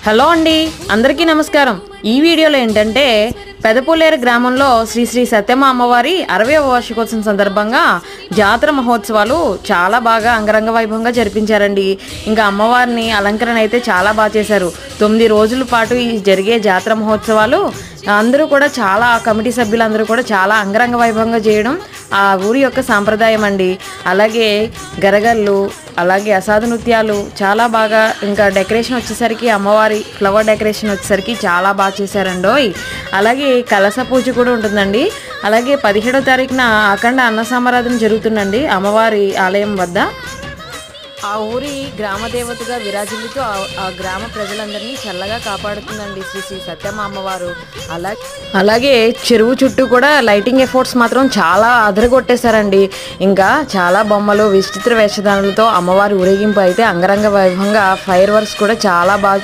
Hello అండి, అందరికీ నమస్కారం. ఈ వీడియోలో ఏంటంటే పెదపులేరు గ్రామంలో శ్రీ శ్రీ సత్యమ్మ అమ్మవారి 60వ వార్షికోత్సవం సందర్భంగా జాతర మహోత్సవాలు చాలా బాగా అంగరంగ వైభవంగా జరిపించారండి. ఇంకా అమ్మవారిని అలంకరణ అయితే చాలా బాగా చేశారు. 9 రోజుల పాటు ఈ జరిగే జాతర మహోత్సవాలు అందరూ కూడా చాలా కమిటీ సభ్యులందరూ కూడా చాలా అంగరంగ వైభవంగా చేయడం ఆ ఊరి యొక్క సాంప్రదాయం అండి. అలాగే గరగళ్ళు, అలాగే అసాధు నృత్యాలు చాలా బాగా, ఇంకా డెకరేషన్ వచ్చేసరికి అమ్మవారి ఫ్లవర్ డెకరేషన్ వచ్చేసరికి చాలా బాగా చేశారండోయ్. అలాగే కలశ పూజ కూడా ఉంటుందండి. అలాగే 17వ తారీఖున అఖండ అన్న సమారాధన జరుగుతుందండి అమ్మవారి ఆలయం వద్ద. ఆ ఊరి గ్రామ దేవతగా విరాజిల్లుతూ ఆ గ్రామ ప్రజలందరినీ చల్లగా కాపాడుతుందండి శ్రీ శ్రీ సత్యమ్మ అమ్మవారు. అలాగే చెరువు చుట్టూ కూడా లైటింగ్ ఎఫర్ట్స్ మాత్రం చాలా అదరగొట్టేశారండి. ఇంకా చాలా బొమ్మలు, విచిత్ర వేషధానులతో అమ్మవారి ఊరేగింపు అయితే అంగరంగ వైభవంగా, ఫైర్ వర్క్స్ కూడా చాలా బాగా